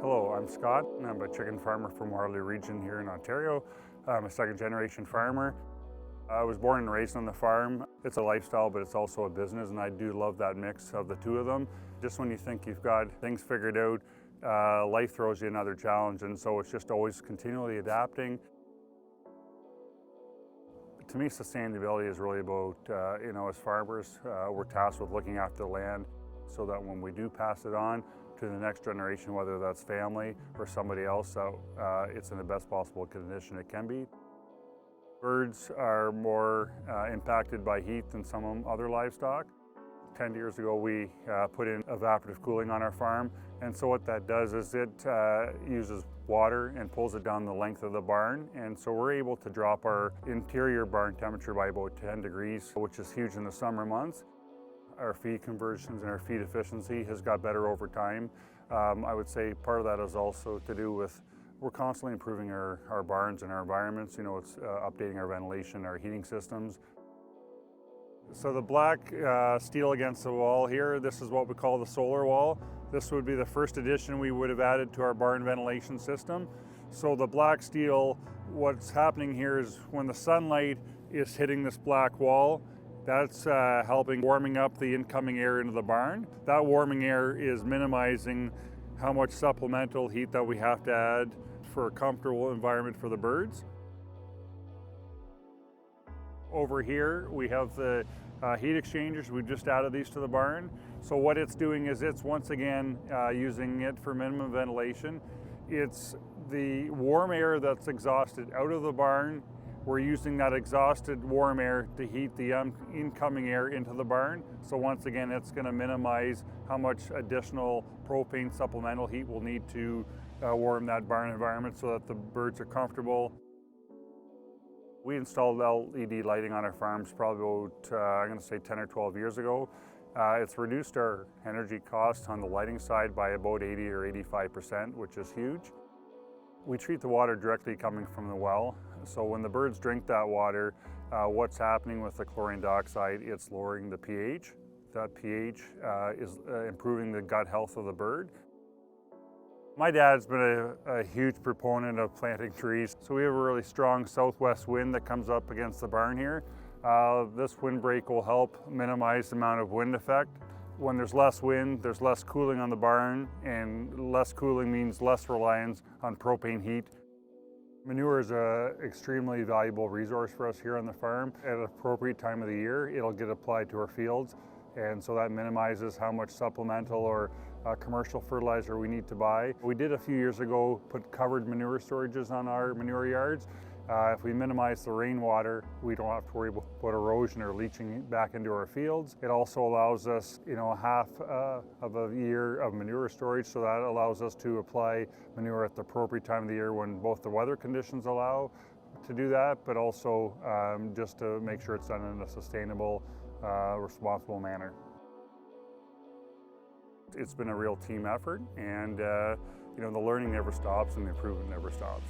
Hello, I'm Scott, and I'm a chicken farmer from Waterloo region here in Ontario. I'm a second-generation farmer. I was born and raised on the farm. It's a lifestyle, but it's also a business, and I do love that mix of the two of them. Just when you think you've got things figured out, life throws you another challenge, and so it's just always continually adapting. To me, sustainability is really about, as farmers, we're tasked with looking after the land so that when we do pass it on to the next generation, whether that's family or somebody else, it's in the best possible condition it can be. Birds are more impacted by heat than some other livestock. 10 years ago, we put in evaporative cooling on our farm, and so what that does is it uses water and pulls it down the length of the barn, and so we're able to drop our interior barn temperature by about 10 degrees, which is huge in the summer months. Our feed conversions and our feed efficiency has got better over time. I would say part of that is also to do with we're constantly improving our barns and our environments. It's updating our ventilation, our heating systems. So the black steel against the wall here, this is what we call the solar wall. This would be the first addition we would have added to our barn ventilation system. So the black steel, what's happening here is when the sunlight is hitting this black wall, that's helping warming up the incoming air into the barn. That warming air is minimizing how much supplemental heat that we have to add for a comfortable environment for the birds. Over here we have the heat exchangers. We just added these to the barn. So what it's doing is it's once again using it for minimum ventilation. It's the warm air that's exhausted out of the barn. We're using that exhausted warm air to heat the incoming air into the barn. So once again, it's going to minimize how much additional propane supplemental heat we'll need to warm that barn environment so that the birds are comfortable. We installed LED lighting on our farms probably about, I'm going to say 10 or 12 years ago. It's reduced our energy costs on the lighting side by about 80 or 85%, which is huge. We treat the water directly coming from the well. So when the birds drink that water, what's happening with the chlorine dioxide, it's lowering the pH. That pH is improving the gut health of the bird. My dad's been a huge proponent of planting trees. So we have a really strong southwest wind that comes up against the barn here. This windbreak will help minimize the amount of wind effect. When there's less wind, there's less cooling on the barn, and less cooling means less reliance on propane heat. Manure is an extremely valuable resource for us here on the farm. At an appropriate time of the year, it'll get applied to our fields, and so that minimizes how much supplemental or commercial fertilizer we need to buy. We did a few years ago put covered manure storages on our manure yards. If we minimize the rainwater, we don't have to worry about erosion or leaching back into our fields. It also allows us, half of a year of manure storage, so that allows us to apply manure at the appropriate time of the year when both the weather conditions allow to do that, but also just to make sure it's done in a sustainable, responsible manner. It's been a real team effort, and the learning never stops and the improvement never stops.